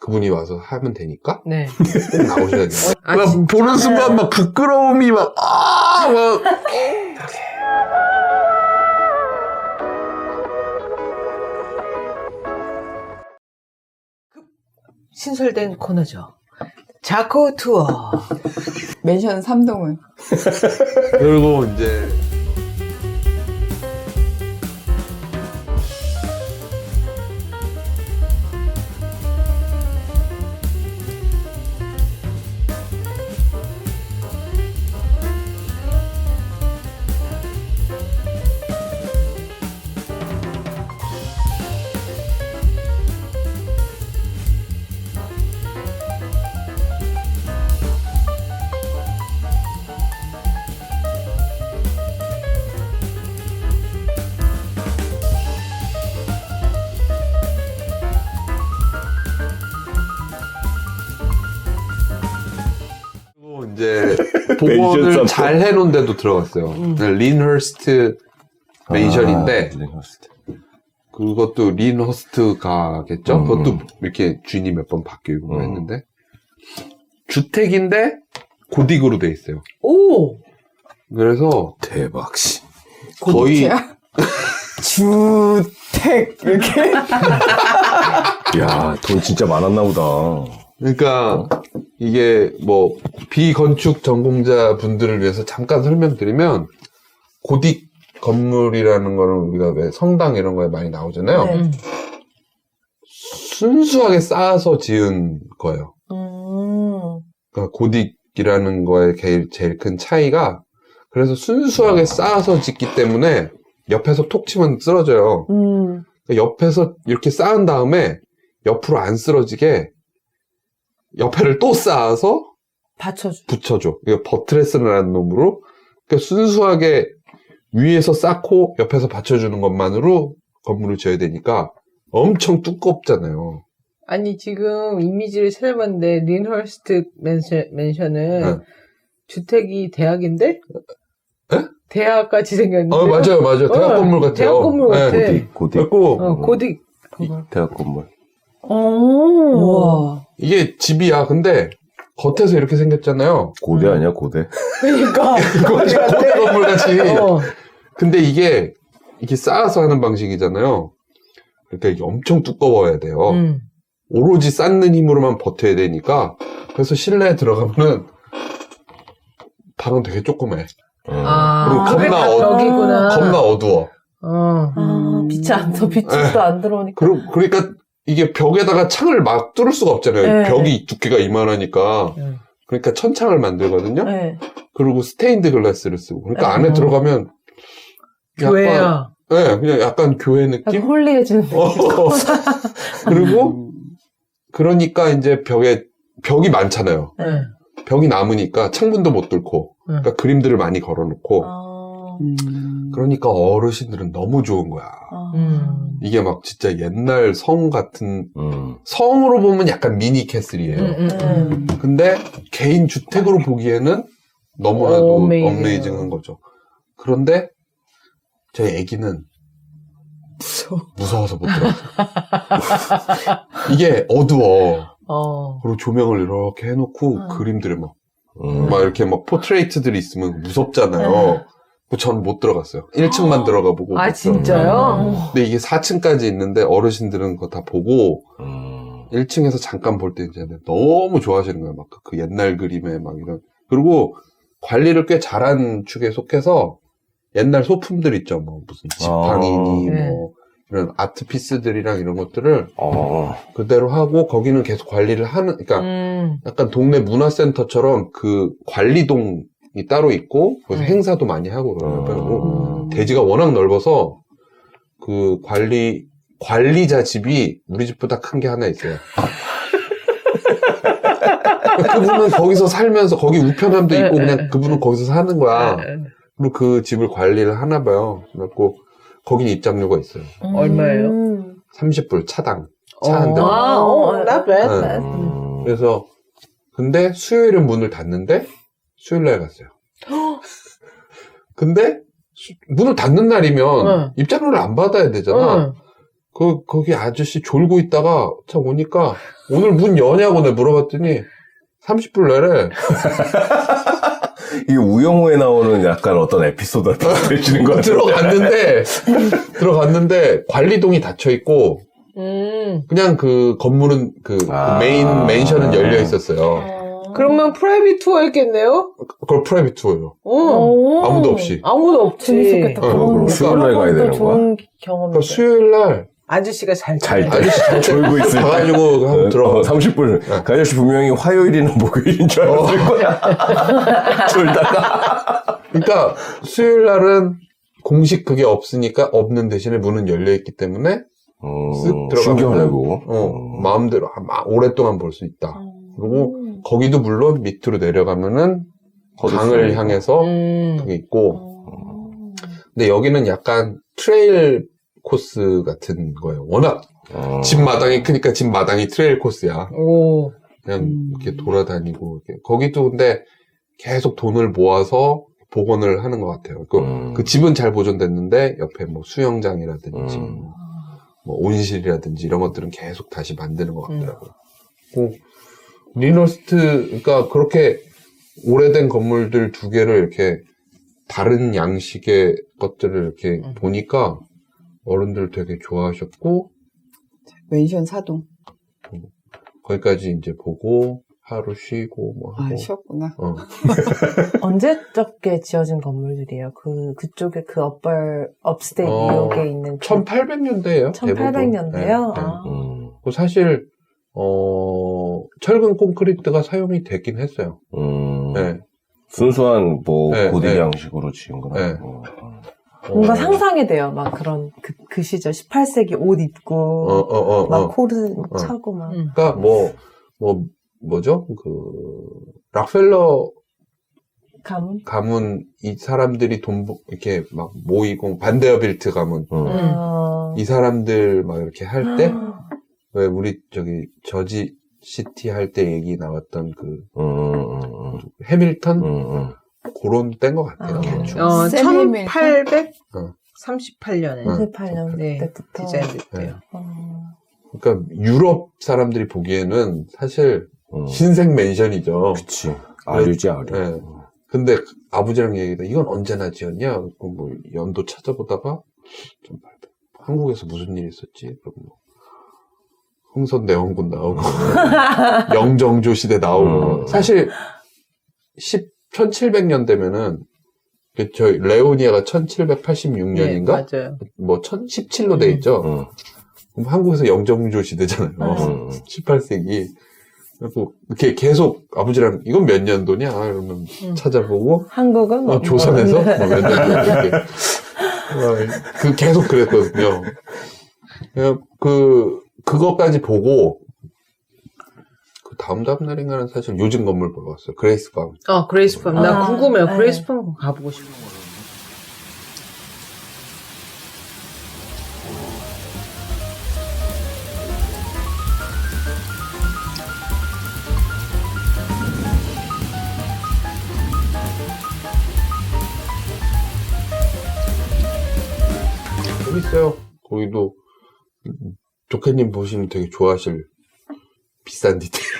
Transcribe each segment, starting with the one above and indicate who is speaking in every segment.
Speaker 1: 그분이 와서 하면 되니까
Speaker 2: 네.
Speaker 1: 꼭 나오셔야 돼요.
Speaker 2: 아,
Speaker 1: 막
Speaker 2: 진짜?
Speaker 1: 보는 순간 막 부끄러움이 막
Speaker 2: 신설된 코너죠. 자코 투어.
Speaker 3: 멘션 3동은.
Speaker 1: 그리고 이제 복원을
Speaker 4: 멘션
Speaker 1: 잘 해놓은 데도 들어갔어요. 린허스트 맨션인데
Speaker 4: 린허스트.
Speaker 1: 그것도 린허스트가겠죠? 그것도 이렇게 주인이 몇 번 바뀌고 했는데 주택인데 고딕으로 돼 있어요.
Speaker 2: 오!
Speaker 1: 그래서
Speaker 4: 대박, 씨.
Speaker 1: 거의
Speaker 3: 주택 이렇게.
Speaker 4: 야, 돈 진짜 많았나 보다.
Speaker 1: 그러니까 이게 뭐 비건축 전공자 분들을 위해서 잠깐 설명드리면 고딕 건물이라는 거는 우리가 왜 성당 이런 거에 많이 나오잖아요.
Speaker 3: 네.
Speaker 1: 순수하게 쌓아서 지은 거예요. 그러니까 고딕이라는 거의 제일 큰 차이가 그래서 순수하게 쌓아서 짓기 때문에 옆에서 톡 치면 쓰러져요. 그러니까 옆에서 이렇게 쌓은 다음에 옆으로 안 쓰러지게 옆에를 또 쌓아서 붙여줘. 이거 버트레스라는 놈으로 그러니까 순수하게 위에서 쌓고 옆에서 받쳐주는 것만으로 건물을 지어야 되니까 엄청 두껍잖아요.
Speaker 2: 아니, 지금 이미지를 찾아봤는데, 린허스트 맨션은
Speaker 1: 네.
Speaker 2: 주택이 대학인데?
Speaker 1: 에?
Speaker 2: 대학같이 생겼는데.
Speaker 1: 맞아요. 대학 건물 같아요.
Speaker 2: 대학 건물 같아.
Speaker 4: 고딕.
Speaker 1: 그리고
Speaker 2: 고딕.
Speaker 4: 대학 건물.
Speaker 3: 우와.
Speaker 1: 이게 집이야. 근데 겉에서 이렇게 생겼잖아요.
Speaker 4: 고대 아니야, 고대?
Speaker 2: 그러니까.
Speaker 1: 고대 건물 같이.
Speaker 2: 어.
Speaker 1: 근데 이게 쌓아서 하는 방식이잖아요. 그러니까 이게 엄청 두꺼워야 돼요. 오로지 쌓는 힘으로만 버텨야 되니까 그래서 실내에 들어가면은 방은 되게 조그매.
Speaker 2: 아,
Speaker 1: 그리고
Speaker 2: 그게 다 벽이구나.
Speaker 1: 겁나 어두워.
Speaker 3: 빛이 안 더, 빛이
Speaker 1: 네.
Speaker 3: 또 안 들어오니까.
Speaker 1: 그러니까 이게 벽에다가 창을 막 뚫을 수가 없잖아요.
Speaker 3: 네.
Speaker 1: 벽이 두께가 이만하니까.
Speaker 2: 네.
Speaker 1: 그러니까 천창을 만들거든요.
Speaker 3: 네.
Speaker 1: 그리고 스테인드 글라스를 쓰고. 그러니까
Speaker 3: 네.
Speaker 1: 안에 들어가면
Speaker 2: 교회야.
Speaker 1: 그냥 약간 교회
Speaker 3: 약간
Speaker 1: 느낌?
Speaker 3: 홀리해지는 느낌.
Speaker 1: 그리고 그러니까 이제 벽이 많잖아요.
Speaker 2: 네.
Speaker 1: 벽이 남으니까 창문도 못 뚫고. 그러니까 그림들을 많이 걸어놓고. 그러니까 어르신들은 너무 좋은 거야. 이게 막 진짜 옛날 성 같은 성으로 보면 약간 미니 캐슬이에요. 근데 개인 주택으로 보기에는 너무나도 어메이징한 거죠. 그런데 저희 애기는 무서워서 못 들어갔어요. 이게 어두워. 그리고 조명을 이렇게 해놓고 그림들을 막 이렇게 막 포트레이트들이 있으면 무섭잖아요. 전 못 들어갔어요. 1층만 들어가 보고.
Speaker 2: 아, 진짜요?
Speaker 1: 근데 이게 4층까지 있는데 어르신들은 그거 다 보고 1층에서 잠깐 볼 때 이제 너무 좋아하시는 거예요. 막 그 옛날 그림에 막 이런. 그리고 관리를 꽤 잘한 축에 속해서 옛날 소품들 있죠. 뭐 무슨 지팡이니 뭐 이런 아트피스들이랑 이런 것들을 그대로 하고 거기는 계속 관리를 하는 그러니까 약간 동네 문화센터처럼 그 관리동이 따로 있고 거기서 행사도 많이 하고 그러고 대지가 워낙 넓어서 그 관리자 집이 우리 집보다 큰 게 하나 있어요. 그분은 거기서 살면서 거기 우편함도 있고 그냥 그분은 거기서 사는 거야. 그리고 그 집을 관리를 하나 봐요. 그래갖고 거긴 입장료가 있어요.
Speaker 2: 얼마예요?
Speaker 1: 30불 차당. 차 한 대.
Speaker 2: not bad.
Speaker 1: 네. 그래서 근데 수요일에 문을 닫는데 수요일날 갔어요. 근데 문을 닫는 날이면 입장료를 안 받아야 되잖아. 거기 아저씨 졸고 있다가 참 오니까 오늘 문 여냐고 내가 물어봤더니 30불 내래.
Speaker 4: 이게 우영우에 나오는 약간 어떤 에피소드 들으시는 것 같아요.
Speaker 1: 들어갔는데 관리동이 닫혀 있고 그냥 그 건물은 그 메인 맨션은 열려 있었어요.
Speaker 2: 그러면 프라이빗 투어였겠네요?
Speaker 1: 그걸 프라이빗 투어예요.
Speaker 3: 오.
Speaker 1: 아무도 없이.
Speaker 2: 아무도 없지.
Speaker 3: 재밌었겠다.
Speaker 1: 그럼
Speaker 4: 수요일날 가야 되는 거야?
Speaker 3: 좋은 경험이죠.
Speaker 1: 그러니까 수요일 날
Speaker 2: 아저씨가
Speaker 4: 잘
Speaker 2: 잘
Speaker 4: 때.
Speaker 1: 아저씨 잘
Speaker 4: 졸고 있을 때.
Speaker 1: 가가지고 한번 들어가.
Speaker 4: 30분. 그 아저씨 분명히 화요일이나 목요일인 줄 알았을 거야. 졸다가.
Speaker 1: 그러니까 수요일 날은 공식 그게 없으니까 없는 대신에 문은 열려 있기 때문에 쓱 들어가면
Speaker 4: 신기하고.
Speaker 1: 마음대로 오랫동안 볼 수 있다. 그리고 거기도 물론 밑으로 내려가면은 강을 향해서 그게 있고. 근데 여기는 약간 트레일 코스 같은 거예요. 워낙 집 마당이 크니까 집 마당이 트레일 코스야.
Speaker 2: 오.
Speaker 1: 그냥 이렇게 돌아다니고 이렇게. 거기도 근데 계속 돈을 모아서 복원을 하는 것 같아요. 그 집은 잘 보존됐는데 옆에 뭐 수영장이라든지 뭐 온실이라든지 이런 것들은 계속 다시 만드는 것 같더라고요. 리너스트, 그러니까 그렇게 오래된 건물들 두 개를 이렇게 다른 양식의 것들을 이렇게 보니까 어른들 되게 좋아하셨고,
Speaker 3: 맨션 사동.
Speaker 1: 거기까지 이제 보고 하루 쉬고 뭐 하고.
Speaker 3: 쉬었구나.
Speaker 5: 언제적게 지어진 건물들이에요? 그쪽에 그 업스테이트 뉴욕에 있는
Speaker 1: 1800년대예요.
Speaker 5: 1800년대요?
Speaker 1: 사실 철근 콘크리트가 사용이 되긴 했어요. 네.
Speaker 4: 순수한 고딕
Speaker 1: 네.
Speaker 4: 양식으로 지은 거나.
Speaker 1: 네.
Speaker 5: 뭔가 상상이 돼요. 막 그런 그 시절 18세기 옷 입고 막 코르 차고 막.
Speaker 1: 그러니까 뭐죠? 락펠러 가문 이 사람들이 이렇게 막 모이고 반데어빌트 가문 이 사람들 막 이렇게 할 때 왜 우리 저지 시티 할 때 얘기 나왔던 해밀턴 그런 때인 것 같아요.
Speaker 2: 1838년에
Speaker 5: 38년
Speaker 2: 네,
Speaker 5: 때부터
Speaker 2: 디자인됐대요.
Speaker 1: 그러니까 유럽 사람들이 보기에는 사실 신생 맨션이죠.
Speaker 4: 그치. 아류지, 아류.
Speaker 1: 네. 근데 아버지랑 얘기다. 이건 언제나 지었냐? 뭐 연도 찾아보다가 좀 한국에서 무슨 일이 있었지? 그럼 뭐 흥선대원군 나오고 영정조 시대 나오고 사실 1700년 되면은 저희 레오니아가 1786년인가?
Speaker 2: 네, 맞아요.
Speaker 1: 뭐 1017로 돼 있죠. 그럼 한국에서 영정조 시대잖아요. 18세기. 그리고 이렇게 계속 아버지랑 이건 몇 년도냐? 그러면 찾아보고
Speaker 5: 한국은
Speaker 1: 조선에서 몇 년도 이렇게 계속 그랬거든요. 그것까지 보고 그 다음 날인가는 사실 요즘 건물 보러 갔어요. 그레이스팜.
Speaker 2: 그레이스팜. 나 궁금해요.
Speaker 5: 네.
Speaker 2: 그레이스팜 가보고 싶어.
Speaker 1: 재밌어요. 거기도 조카님 보시면 되게 좋아하실 비싼 디테일.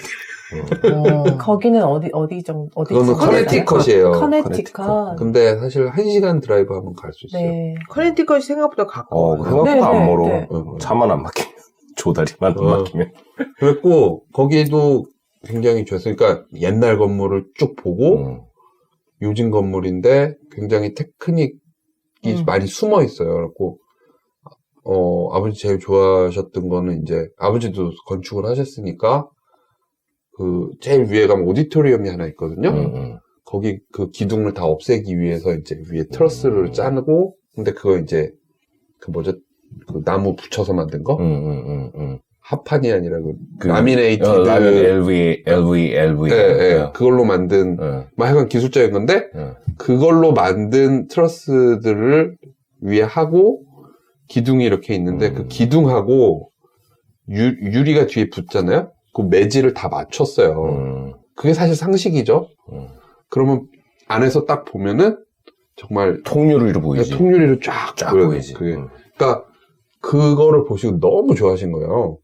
Speaker 5: 거기는 어디 정도?
Speaker 1: 그거는 커네티컷이에요.
Speaker 5: 커네티컷.
Speaker 1: 근데 사실 1시간 드라이브 하면 갈 수 있어요.
Speaker 5: 네.
Speaker 2: 커네티컷이 생각보다 가까워요.
Speaker 4: 생각보다
Speaker 5: 네,
Speaker 4: 안
Speaker 5: 네,
Speaker 4: 멀어.
Speaker 5: 네.
Speaker 4: 차만 안 막히면. 조다리만 안 막히면.
Speaker 1: 그랬고 거기도 굉장히 좋았어요. 그러니까 옛날 건물을 쭉 보고 요즘 건물인데 굉장히 테크닉이 많이 숨어 있어요. 그래갖고 아버지 제일 좋아하셨던 거는 이제 아버지도 건축을 하셨으니까 제일 위에 가면 오디토리움이 하나 있거든요. 거기 그 기둥을 다 없애기 위해서 이제 위에 트러스를 짜고 근데 그거 이제 그 나무 붙여서 만든 거? 합판이 아니라 라미네이티드
Speaker 4: LV.
Speaker 1: 네, 그걸로 만든 하여간 기술적인 건데 그걸로 만든 트러스들을 위에 하고 기둥이 이렇게 있는데 그 기둥하고 유리가 뒤에 붙잖아요. 그 매질을 다 맞췄어요. 그게 사실 상식이죠. 그러면 안에서 딱 보면은 정말
Speaker 4: 통유리로 보이지.
Speaker 1: 통유리로 쫙
Speaker 4: 쫙
Speaker 1: 보여요.
Speaker 4: 보이지.
Speaker 1: 그게. 그러니까 그거를 보시고 너무 좋아하신 거예요.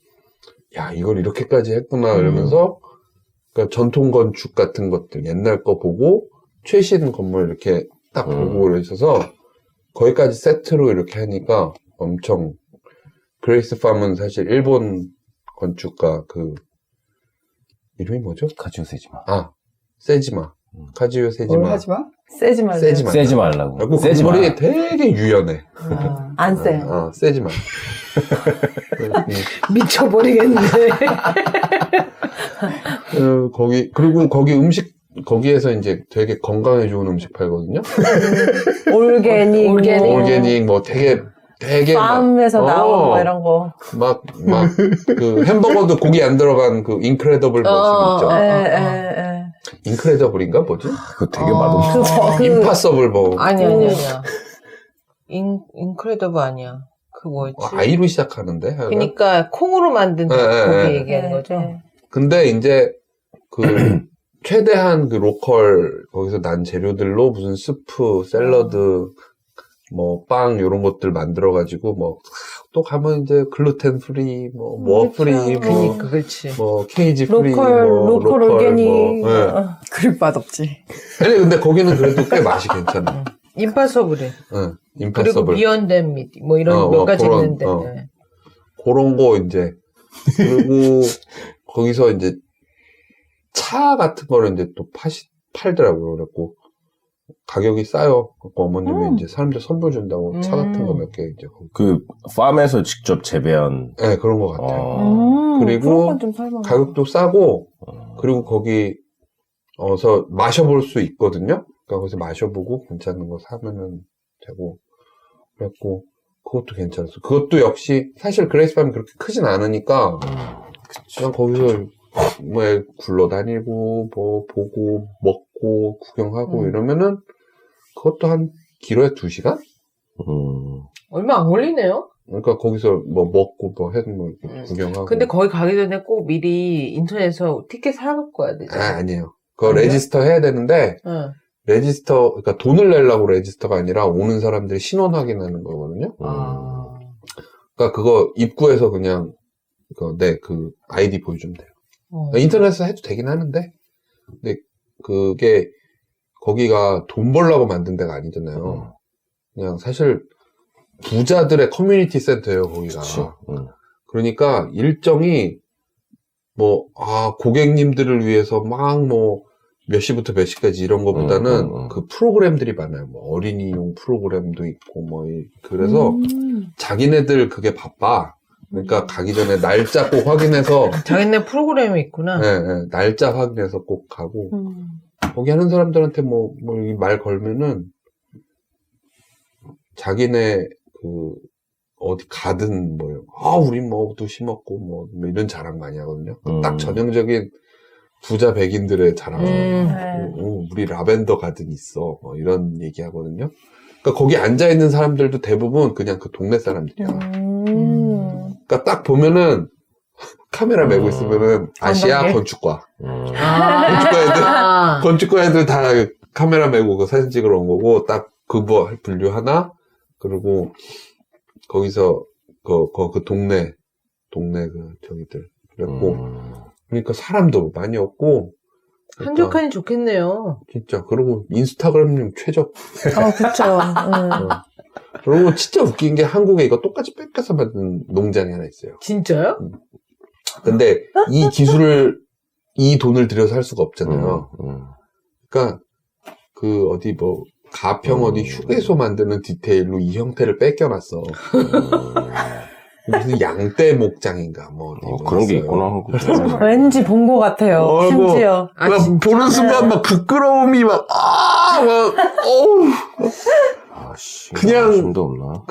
Speaker 1: 야, 이걸 이렇게까지 했구나, 이러면서, 그러니까 전통 건축 같은 것들, 옛날 거 보고, 최신 건물 이렇게 딱 보고 그러셔서, 거기까지 세트로 이렇게 하니까 엄청, 그레이스 팜은 사실 일본 건축가 이름이 뭐죠?
Speaker 4: 가지고 세지 마.
Speaker 1: 아, 세지마. 카즈요
Speaker 3: 뭘
Speaker 1: 세지마.
Speaker 3: 하지 마?
Speaker 5: 세지 말고.
Speaker 1: 세지마.
Speaker 4: 세지 말라고.
Speaker 1: 그리고
Speaker 4: 세지 마.
Speaker 1: 건물이 되게 유연해.
Speaker 5: 안 세.
Speaker 1: 세지마.
Speaker 2: 미쳐버리겠는데.
Speaker 1: 그리고 거기 거기에서 이제 되게 건강에 좋은 음식 팔거든요.
Speaker 5: 올게닉.
Speaker 1: 올게닉, 뭐 되게
Speaker 5: 팜에서
Speaker 1: 막,
Speaker 5: 나온 뭐 이런 거.
Speaker 1: 그 햄버거도 고기 안 들어간 그 인크레더블 머신 있죠. 인크레더블인가 뭐지?
Speaker 4: 그거 되게 맛없어.
Speaker 1: 임파서블 뭐.
Speaker 2: 아니야. 인크레더블 아니야. 그 뭐였지?
Speaker 1: 아이로 시작하는데.
Speaker 2: 그러니까 콩으로 만든 고기 얘기하는 거죠.
Speaker 1: 근데 이제 그 최대한 그 로컬 거기서 난 재료들로 무슨 스프, 샐러드, 뭐 빵 이런 것들 만들어 가지고 뭐 또 가면 이제 글루텐 프리, 뭐 프리,
Speaker 2: 그러니까 그렇지.
Speaker 1: 뭐 케이지 프리,
Speaker 5: 로컬 올게닉.
Speaker 3: 그립 맛없지.
Speaker 1: 아니 근데 거기는 그래도 꽤 맛이 괜찮아.
Speaker 2: 임파서블에.
Speaker 1: 그리고
Speaker 2: 그리고 비언덴 밋, 뭐 이런 몇 가지 있는데.
Speaker 1: 그런 거 이제 그리고 거기서 이제 차 같은 거를 이제 또 팔더라고요. 그래갖고 가격이 싸요. 그래갖고 어머님이 이제 사람들 선물 준다고 차 같은 거 몇 개 이제.
Speaker 4: 그 팜에서 직접 재배한.
Speaker 1: 네, 그런 것 같아요. 그리고 가격도 싸고 그리고 거기서 마셔볼 수 있거든요. 그러니까 거기서 마셔보고 괜찮은 거 사면은 되고. 그래갖고 그것도 괜찮았어. 그것도 역시 사실 그레이스 팜이 그렇게 크진 않으니까 그냥 거기서 뭐 굴러다니고 뭐 보고 먹고 구경하고 이러면은 그것도 한 길어야 2시간?
Speaker 2: 얼마 안 걸리네요.
Speaker 1: 그러니까 거기서 뭐 먹고 뭐 해도 뭐 구경하고.
Speaker 2: 근데 거기 가기 전에 꼭 미리 인터넷에서 티켓 사갖고 와야 되잖아요.
Speaker 1: 아니에요. 그거 레지스터 해야 되는데 레지스터, 그러니까 돈을 내려고 레지스터가 아니라 오는 사람들이 신원 확인하는 거거든요. 그러니까 그거 입구에서 그냥 그 아이디 보여주면 돼요. 그러니까 인터넷에서 해도 되긴 하는데, 근데 그게 거기가 돈 벌려고 만든 데가 아니잖아요. 그냥 사실 부자들의 커뮤니티 센터예요, 거기가. 그러니까 일정이 고객님들을 위해서 몇 시부터 몇 시까지 이런 거보다는 그 프로그램들이 많아요. 뭐 어린이용 프로그램도 있고 그래서 자기네들 그게 바빠. 그러니까 가기 전에 날짜 꼭 확인해서
Speaker 2: 자기네 프로그램이 있구나.
Speaker 1: 네, 날짜 확인해서 꼭 가고 거기 하는 사람들한테 말 걸면은 자기네 어디 가든 우리 두시 먹고 이런 자랑 많이 하거든요. 딱 전형적인 부자 백인들의 자랑. 우리 라벤더 가든 있어. 이런 얘기 하거든요. 그러니까 거기 앉아있는 사람들도 대부분 그냥 그 동네 사람들이야. 그러니까 딱 보면은 카메라 메고 있으면은 아시아 건축과. 건축과 애들 다 카메라 메고 그 사진 찍으러 온 거고 딱 그거 분류 하나 그리고 거기서 그 동네 그 저기들 그랬고 그러니까 사람도 많이 없고
Speaker 2: 한적하니 좋겠네요.
Speaker 1: 진짜. 그리고 인스타그램님 최적.
Speaker 5: 그쵸.
Speaker 1: 그리고 진짜 웃긴 게 한국에 이거 똑같이 뺏겨서 만든 농장이 하나 있어요.
Speaker 2: 진짜요?
Speaker 1: 근데 이 돈을 들여서 할 수가 없잖아요. 그러니까 가평 어디 휴게소 만드는 디테일로 이 형태를 뺏겨놨어. 무슨 양떼 목장인가
Speaker 4: 그런 게 있구나.
Speaker 5: 왠지 본 것 같아요. 심지어.
Speaker 1: 보는 순간 부끄러움이 그냥
Speaker 4: 힘도 없나?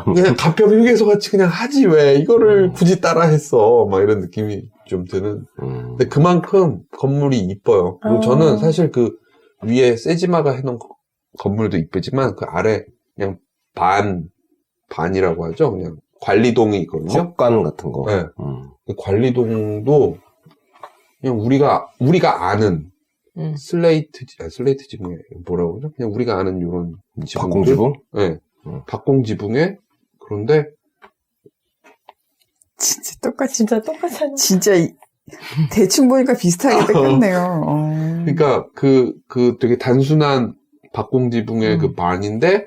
Speaker 1: 그냥 가평 휴게소 같이 그냥 하지 왜 이거를 굳이 따라했어 이런 느낌이 좀 드는. 근데 그만큼 건물이 이뻐요. 그리고 저는 사실 그 위에 세지마가 해놓은 건물도 이쁘지만 그 아래 그냥 반이라고 하죠. 그냥 관리동이 있거든요.
Speaker 4: 석관 같은 거.
Speaker 1: 네. 그 관리동도 그냥 우리가 아는 슬레이트 지붕에 뭐라고 그러죠? 그냥 우리가 아는 이런 지붕.
Speaker 4: 박공지붕?
Speaker 1: 네. 박공지붕에 그런데
Speaker 3: 진짜 똑같이.
Speaker 5: 진짜 똑같잖아.
Speaker 3: 진짜 대충 보니까 비슷하게 뺏겼네요.
Speaker 1: 그러니까 그 되게 단순한 박공지붕의 그 반인데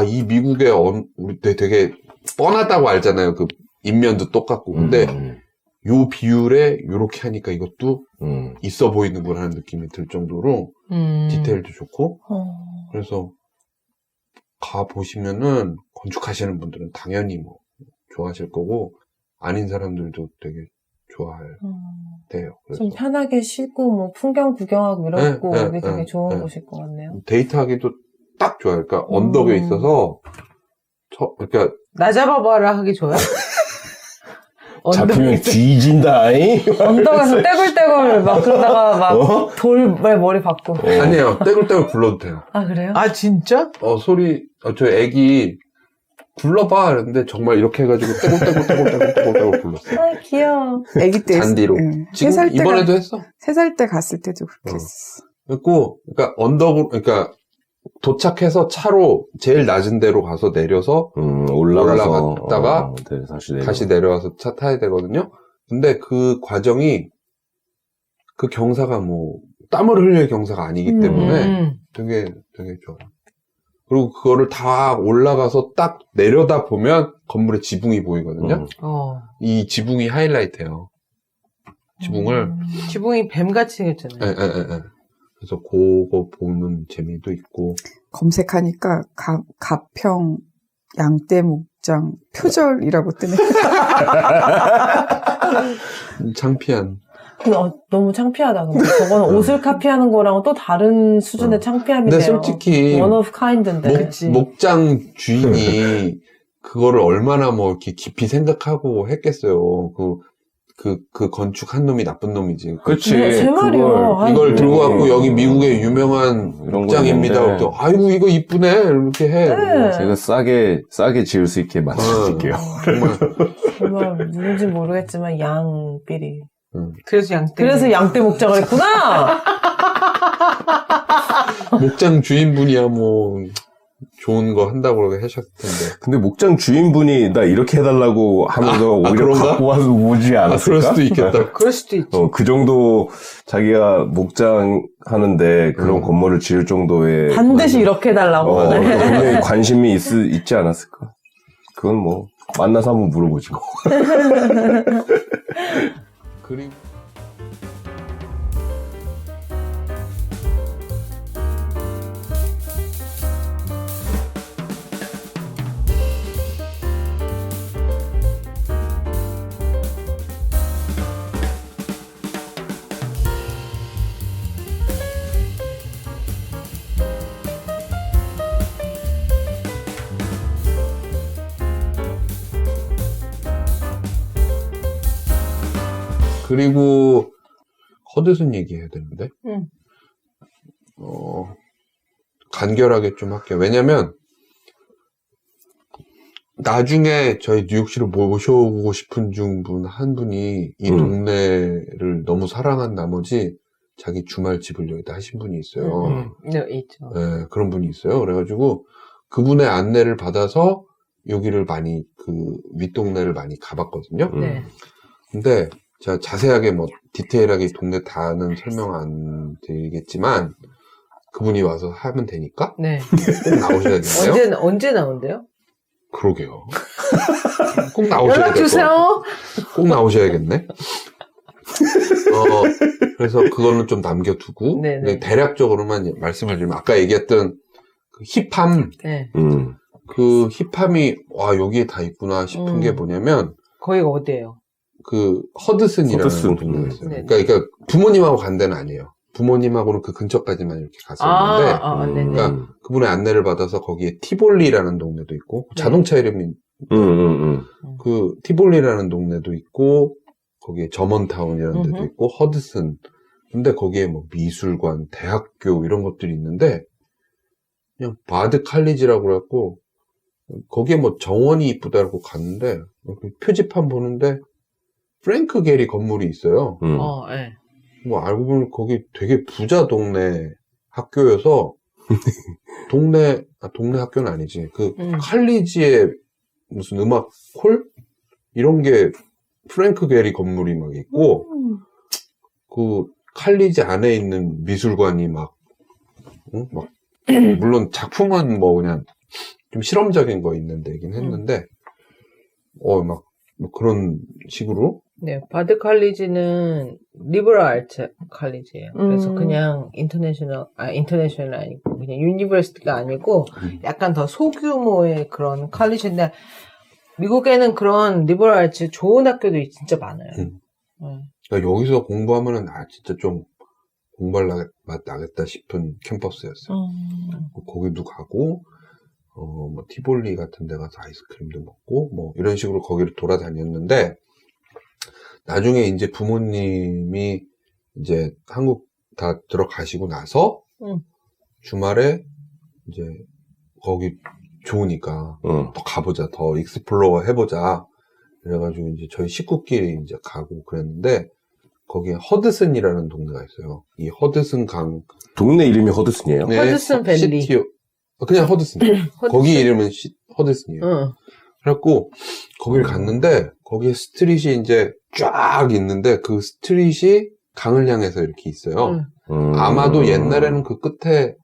Speaker 1: 이 미국의 우리 되게 뻔하다고 알잖아요. 그 인면도 똑같고. 근데 요 비율에 요렇게 하니까 이것도 있어 보이는구나 하는 느낌이 들 정도로 디테일도 좋고. 그래서 가보시면은 건축하시는 분들은 당연히 뭐 좋아하실 거고 아닌 사람들도 되게 좋아할 때요. 그래서
Speaker 5: 좀 편하게 쉬고 뭐 풍경 구경하고 이러고
Speaker 1: 네,
Speaker 5: 여기 되게 좋은
Speaker 1: 네.
Speaker 5: 곳일 것 같네요.
Speaker 1: 데이트하기도 딱 좋아요. 그러니까 언덕에 있어서 그러니까
Speaker 2: 나 잡아봐라 하기 좋아요?
Speaker 4: 잡히면 뒤진다잉.
Speaker 5: 언덕에서 떼굴떼굴 막 그러다가 막 돌에 머리 박고.
Speaker 1: 아니에요. 떼굴떼굴 굴러도 돼요.
Speaker 5: 아 그래요?
Speaker 2: 아 진짜?
Speaker 1: 저 애기 굴러봐 이랬는데 정말 이렇게 해가지고 떼굴떼굴 굴렀어요.
Speaker 5: 아 귀여워.
Speaker 3: 아기 때
Speaker 1: 잔디로. 지금
Speaker 3: 3살 때
Speaker 1: 이번에도 했어.
Speaker 3: 3살 때 갔을 때도 그렇게 했어.
Speaker 1: 그리고 그러니까 언덕으로 그러니까 도착해서 차로 제일 낮은 데로 가서 내려서 올라갔다가 다시 내려와서 차 타야 되거든요. 근데 그 과정이 그 경사가 뭐 땀을 흘릴 경사가 아니기 때문에 되게 좋아요. 그리고 그거를 다 올라가서 딱 내려다 보면 건물의 지붕이 보이거든요. 이 지붕이 하이라이트예요.
Speaker 2: 지붕이 뱀같이 생겼잖아요.
Speaker 1: 예. 그래서 그거 보는 재미도 있고.
Speaker 3: 검색하니까 가평 양떼목장 표절이라고 뜨네.
Speaker 1: 창피한.
Speaker 5: 근데 너무 창피하다. 근데 저거는 옷을 카피하는 거랑은 또 다른 수준의 창피함이네요.
Speaker 1: 근데 솔직히
Speaker 5: one of kind인데.
Speaker 1: 목장 주인이 그거를 얼마나 뭐 이렇게 깊이 생각하고 했겠어요. 그 건축한 놈이 나쁜 놈이지.
Speaker 4: 그치.
Speaker 5: 제 말이요.
Speaker 1: 이걸 들고 갖고 여기 미국의 유명한 목장입니다. 아이고 이거 이쁘네 이렇게 해.
Speaker 5: 네.
Speaker 4: 제가 싸게 지을 수 있게 만들어줄게요.
Speaker 5: 정말 누군지 모르겠지만 양삐리.
Speaker 2: 그래서
Speaker 5: 양떼 목장을 했구나.
Speaker 1: 목장 주인분이야 뭐 좋은 거 한다고 하셨을 텐데.
Speaker 4: 근데 목장 주인분이 나 이렇게 해달라고 하면서 오히려 갖고 와서 오지 않았을까?
Speaker 1: 그럴 수도 있겠다.
Speaker 2: 그럴 수도 있지.
Speaker 4: 그 정도 자기가 목장 하는데 그런 건물을 지을 정도의
Speaker 5: 반드시 이렇게 해달라고.
Speaker 4: 분명히 관심이 있지 않았을까? 그건 뭐 만나서 한번 물어보지 뭐.
Speaker 1: 그리고 그리고 허드슨 얘기해야 되는데 간결하게 좀 할게요. 왜냐면 나중에 저희 뉴욕시로 모셔오고 싶은 중 한 분이 이 동네를 너무 사랑한 나머지 자기 주말 집을 여기다 하신 분이 있어요.
Speaker 2: 네, 있죠.
Speaker 1: 네, 그런 분이 있어요. 그래가지고 그분의 안내를 받아서 여기를 많이 윗동네를 많이 가봤거든요.
Speaker 2: 네.
Speaker 1: 근데 제가 자세하게 뭐 디테일하게 동네 다는 설명 안 드리겠지만 그분이 와서 하면 되니까
Speaker 2: 네.
Speaker 1: 꼭 나오셔야겠네요.
Speaker 2: 언제 나온대요?
Speaker 1: 그러게요. 꼭 나오셔야
Speaker 2: 연락 주세요.
Speaker 1: 꼭 나오셔야겠네. 그래서 그거는 좀 남겨두고
Speaker 2: 네네.
Speaker 1: 대략적으로만 말씀을 드리면 아까 얘기했던 그 힙함
Speaker 2: 네.
Speaker 1: 그 힙함이 와 여기에 다 있구나 싶은 게 뭐냐면
Speaker 2: 거기가 어디예요?
Speaker 1: 그 허드슨이라는 동네가 있어요. 그러니까 부모님하고 간 데는 아니에요. 부모님하고는 그 근처까지만 이렇게 갔었는데 그러니까 그분의 안내를 받아서 거기에 티볼리라는 동네도 있고 자동차 이름이 그 티볼리라는 동네도 있고 거기에 저먼타운이라는 데도 있고 허드슨 근데 거기에 뭐 미술관, 대학교 이런 것들이 있는데 그냥 바드 칼리지라고 그래갖고 거기에 뭐 정원이 이쁘다고 갔는데 표지판 보는데 프랭크 게리 건물이 있어요.
Speaker 2: 네.
Speaker 1: 뭐 알고 보면 거기 되게 부자 동네 학교여서 동네 학교는 아니지. 칼리지의 무슨 음악 홀 이런 게 프랭크 게리 건물이 막 있고 그 칼리지 안에 있는 미술관이 막 물론 작품은 뭐 그냥 좀 실험적인 거 있는 데긴 했는데 막 뭐 그런 식으로
Speaker 2: 네, 바드 칼리지는 리버럴 아트 칼리지예요. 그래서 그냥 인터내셔널 아니고 그냥 유니버시티가 아니고 약간 더 소규모의 그런 칼리지인데 미국에는 그런 리버럴 아트 좋은 학교도 진짜 많아요.
Speaker 1: 그러니까 여기서 공부하면은 진짜 좀 공부할 맛 나겠다 싶은 캠퍼스였어요. 거기도 가고 뭐 티볼리 같은 데 가서 아이스크림도 먹고 뭐 이런 식으로 거기를 돌아다녔는데 나중에 이제 부모님이 이제 한국 다 들어가시고 나서 주말에 이제 거기 좋으니까 더 가보자, 더 익스플로어 해보자. 그래가지고 이제 저희 식구끼리 이제 가고 그랬는데 거기에 허드슨이라는 동네가 있어요. 이 허드슨 강
Speaker 4: 동네 이름이 허드슨이에요?
Speaker 1: 네,
Speaker 2: 허드슨 밸리.
Speaker 1: 그냥 허드슨. 거기 이름은 허드슨이에요. 그래갖고 거기를 갔는데 거기에 스트릿이 이제 쫙 있는데 그 스트릿이 강을 향해서 이렇게 있어요. 아마도 옛날에는 그 끝에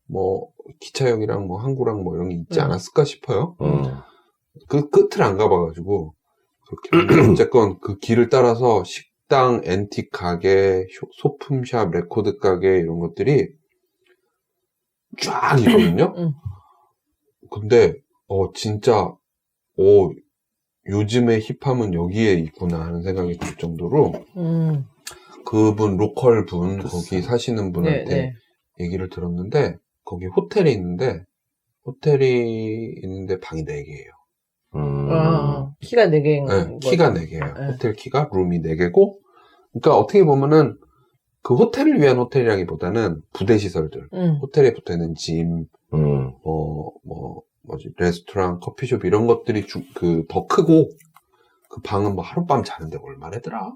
Speaker 1: 뭐 기차역이랑 뭐 항구랑 뭐 이런 게 있지 않았을까 싶어요. 그 끝을 안 가봐가지고 그렇게 어쨌건 그 길을 따라서 식당, 앤틱 가게, 소품샵, 레코드 가게 이런 것들이 쫙 있거든요. 근데 진짜 요즘의 힙함은 여기에 있구나 하는 생각이 들 정도로 그분 로컬 분 거기 사시는 분한테 얘기를 들었는데 거기 호텔이 있는데 방이 4개예요.
Speaker 2: 키가 4개인
Speaker 1: 네, 키가 4개예요. 호텔 키가 룸이 4개고 그러니까 어떻게 보면은 그 호텔을 위한 호텔이라기보다는 부대 시설들 호텔에 붙어있는 짐 레스토랑, 커피숍 이런 것들이 더 크고 그 방은 뭐 하룻밤 자는데 얼마래더라?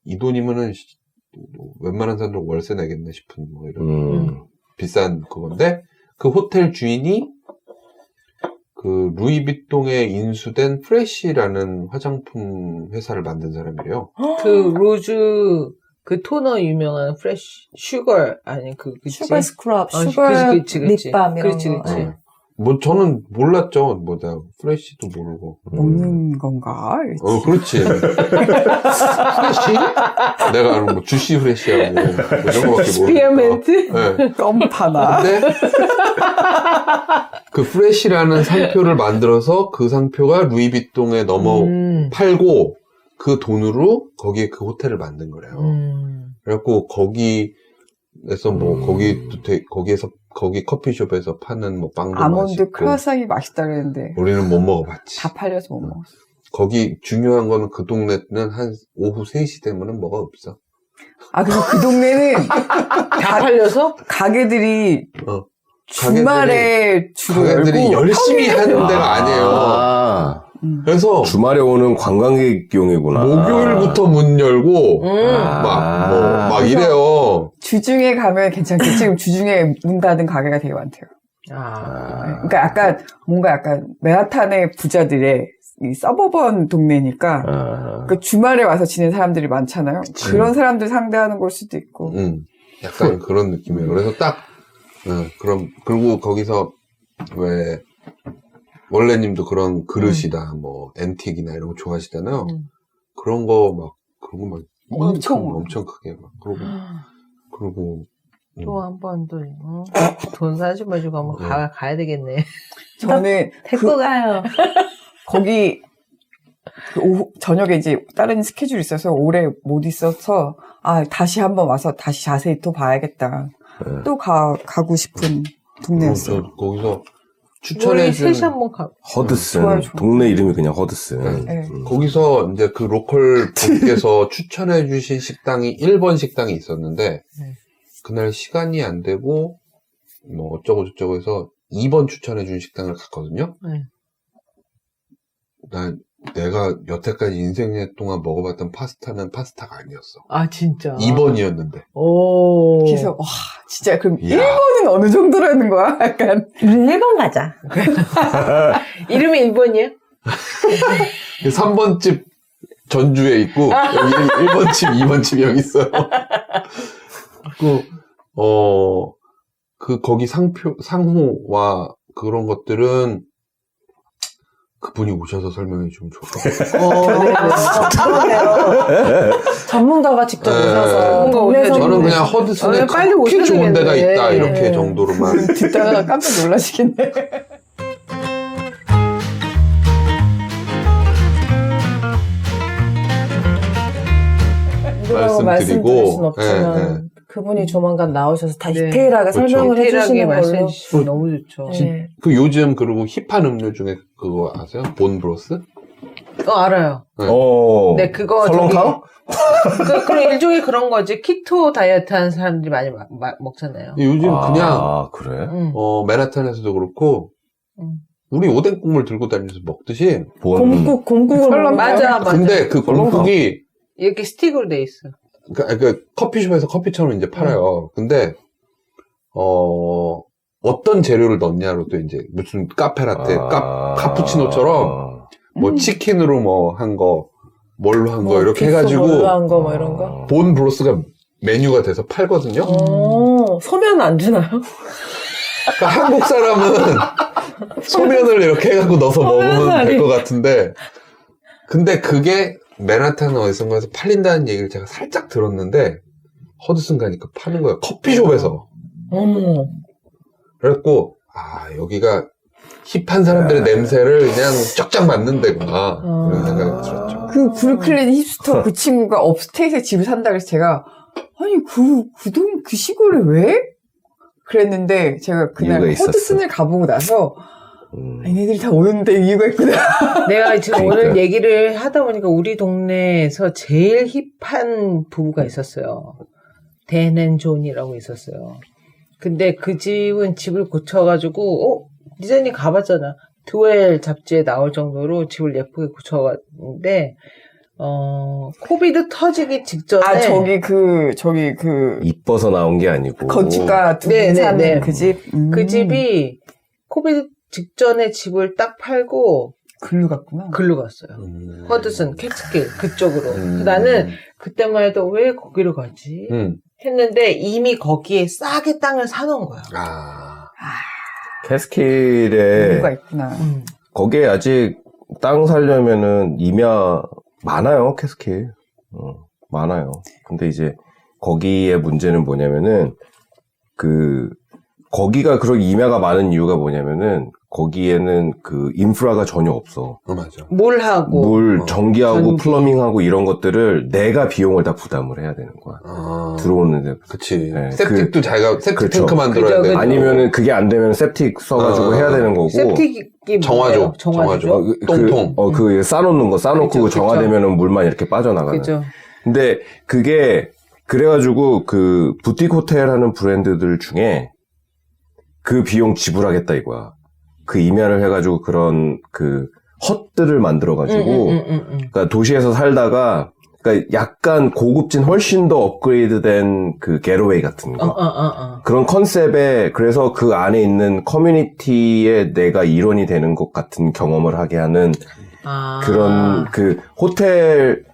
Speaker 1: 이 돈이면은 웬만한 사람들 월세 내겠네 싶은 뭐 이런 비싼 그건데 그 호텔 주인이 그 루이비통에 인수된 프레쉬라는 화장품 회사를 만든 사람이래요.
Speaker 2: 그 로즈 그 토너 유명한 프레쉬 슈거 아니 그치?
Speaker 5: 슈거 스크럽,
Speaker 2: 그치.
Speaker 5: 립밤 이런
Speaker 2: 그치.
Speaker 5: 거.
Speaker 1: 뭐 저는 몰랐죠. 내가 프레쉬도 모르고
Speaker 3: 먹는 건가?
Speaker 1: 그렇지. 프레쉬? 내가 아는 뭐 주시 프레쉬하고 뭐 이런 거밖에 모르니까.
Speaker 2: 스피어멘트?
Speaker 1: 네.
Speaker 3: 껌파나.
Speaker 1: 근데 그 프레쉬라는 상표를 만들어서 그 상표가 루이비통에 팔고 그 돈으로 거기에 그 호텔을 만든 거래요. 그래갖고 거기에서 뭐 거기에서 거기 커피숍에서 파는 뭐 빵도
Speaker 3: 아몬드
Speaker 1: 맛있고
Speaker 3: 크로아상이 맛있다 그랬는데
Speaker 1: 우리는 못 먹어봤지.
Speaker 3: 다 팔려서 못 먹었어.
Speaker 1: 거기 중요한 거는 그 동네는 한 오후 3시 되면은 뭐가 없어.
Speaker 3: 그래서 그 동네는
Speaker 2: 다 팔려서?
Speaker 3: 가게들이 주말에 주로
Speaker 1: 가게들이
Speaker 3: 열고
Speaker 1: 열심히 하는 데가 아니에요. 그래서
Speaker 4: 주말에 오는 관광객용이구나.
Speaker 1: 목요일부터 문 열고 막 이래요.
Speaker 3: 주중에 가면 괜찮겠지. 지금 주중에 문 닫은 가게가 되게 많대요. 그러니까 약간 맨하탄의 부자들의 이 서버번 동네니까 그 주말에 와서 지낸 사람들이 많잖아요. 그런 사람들 상대하는 걸 수도 있고.
Speaker 1: 약간 그런 느낌이에요. 그래서 딱 그리고 거기서 왜 원래님도 그런 그릇이다 뭐 앤틱이나 이런 거 좋아하시잖아요. 그런 거 엄청 크게 막 그러고
Speaker 2: 또 한 번 돈 사지 마시고 한번 가야 되겠네.
Speaker 3: 저는
Speaker 2: 데리고 가요.
Speaker 3: 거기 오후 저녁에 이제 다른 스케줄이 있어서 오래 못 있어서 다시 한번 와서 다시 자세히 또 봐야겠다. 또 가고 싶은 동네였어요.
Speaker 1: 거기서
Speaker 2: 우리
Speaker 1: 추천해준
Speaker 2: 셋이 한번 가.
Speaker 4: 허드슨.
Speaker 3: 좋아요.
Speaker 4: 동네 이름이 그냥 허드슨.
Speaker 3: 네.
Speaker 1: 거기서 이제 그 로컬 분께서 추천해주신 식당이 1번 식당이 있었는데 그날 시간이 안 되고 뭐 어쩌고 저쩌고 해서 2번 추천해준 식당을 갔거든요. 내가 여태까지 인생 동안 먹어봤던 파스타는 파스타가 아니었어.
Speaker 2: 진짜.
Speaker 1: 2번이었는데.
Speaker 2: 오.
Speaker 3: 그래서 와 진짜 그럼 1번은 어느 정도라는 거야? 약간
Speaker 5: 우리 1번 가자.
Speaker 2: 이름이 1번이에요?
Speaker 1: 3번 집 전주에 있고 여기 1번 집, 2번 집이 여기 있어요. 거기 상호와 그런 것들은 그분이 오셔서 설명해 주면 좋을 것 같아요.
Speaker 5: 그러네요. 전문가가 직접 오셔서.
Speaker 1: 저는 그냥 허드슨에
Speaker 2: 빨리
Speaker 1: 그렇게 좋은 데가
Speaker 2: 오셔야겠네.
Speaker 1: 있다 이렇게 정도로만.
Speaker 3: 듣다가 깜짝 놀라시겠네.
Speaker 5: 이거라고 말씀드릴 순 없지만 그분이 조만간 나오셔서 다 디테일하게 설명을 해주시는 걸로.
Speaker 2: 너무 좋죠.
Speaker 5: 네.
Speaker 1: 그 요즘 그리고 힙한 음료 중에 그거 아세요? 본브로스?
Speaker 2: 알아요. 네, 그거
Speaker 4: 설렁탕?
Speaker 2: 그런 일종의 그런 거지. 키토 다이어트 하는 사람들이 많이 먹잖아요.
Speaker 1: 요즘 그냥
Speaker 4: 그래?
Speaker 1: 맨하탄에서도 그렇고 우리 오뎅 국물 들고 다니면서 먹듯이
Speaker 5: 곰국을
Speaker 2: 맞아.
Speaker 1: 근데 그 곰국이
Speaker 2: 이렇게 스틱으로 돼 있어.
Speaker 1: 그러니까 커피숍에서 커피처럼 이제 팔아요. 근데 어떤 재료를 넣냐로 또 이제 무슨 카페라떼, 카푸치노처럼 뭐 치킨으로 뭐 한 거, 뭘로 한 거 이렇게 해가지고
Speaker 5: 뭘로 한 거 뭐 이런 거.
Speaker 1: 본 브로스가 메뉴가 돼서 팔거든요.
Speaker 5: 소면 안 주나요?
Speaker 1: 그러니까 한국 사람은 소면을 이렇게 해갖고 넣어서 먹으면 될 것 같은데, 근데 그게 맨하탄 어디선가에서 팔린다는 얘기를 제가 살짝 들었는데 허드슨 가니까 파는 거예요. 커피숍에서.
Speaker 5: 어머.
Speaker 1: 그래갖고 여기가 힙한 사람들의 냄새를 그냥 쫙쫙 맡는 데구나 그런 생각이 들었죠.
Speaker 3: 그 브루클린 힙스터 그 친구가 업스테이트에 집을 산다 그래서 제가 아니 그 시골에 왜? 그랬는데 제가 그날 허드슨을 가보고 나서 얘네들이 다 오는데 이유가 있구나.
Speaker 2: 내가 지금 오늘 얘기를 하다 보니까 우리 동네에서 제일 힙한 부부가 있었어요. 댄 앤 존이라고 있었어요. 근데 그 집은 집을 고쳐가지고 디자인이 가봤잖아. 드웰 잡지에 나올 정도로 집을 예쁘게 고쳐갔는데 코비드 터지기 직전에
Speaker 3: 저기
Speaker 4: 이뻐서 나온 게 아니고
Speaker 3: 건축가 두 분 사는 그 집.
Speaker 2: 그 집이 코비드 직전에 집을 딱 팔고
Speaker 3: 글로 갔구나.
Speaker 2: 글로 갔어요. 허드슨 캐츠길 그쪽으로. 나는 그때만 해도 왜 거기로 가지? 했는데 이미 거기에 싸게 땅을 사놓은 거야.
Speaker 4: 캐스킬에
Speaker 3: 이유가 있구나.
Speaker 4: 거기에 아직 땅 살려면은 임야 많아요. 캐스킬 많아요. 근데 이제 거기에 문제는 뭐냐면은 거기가 그런 임야가 많은 이유가 뭐냐면은 거기에는 그 인프라가 전혀 없어.
Speaker 1: 맞아.
Speaker 2: 뭘 하고
Speaker 4: 물, 전기하고 플러밍하고 이런 것들을 내가 비용을 다 부담을 해야 되는 거야. 들어오는데.
Speaker 1: 그치.
Speaker 4: 네,
Speaker 1: septic도 자기가 septic
Speaker 4: 그렇죠.
Speaker 1: 탱크 만들어야 돼.
Speaker 4: 아니면은 그게 안 되면 septic 써가지고 해야 되는 거고.
Speaker 2: septic이
Speaker 1: 정화조. 똥통.
Speaker 4: 그 싸놓는 거 싸놓고
Speaker 2: 그쵸,
Speaker 4: 정화되면은 물만 이렇게 빠져나가는.
Speaker 2: 그죠.
Speaker 4: 근데 그게 그래가지고 그 부티크 호텔 하는 브랜드들 중에 그 비용 지불하겠다 이거야. 그 임야를 해가지고 그런 그 헛들을 만들어가지고 그러니까 도시에서 살다가 그러니까 약간 고급진 훨씬 더 업그레이드된 그 겟어웨이 같은 거 그런 컨셉에 그래서 그 안에 있는 커뮤니티에 내가 일원이 되는 것 같은 경험을 하게 하는 그런 그 호텔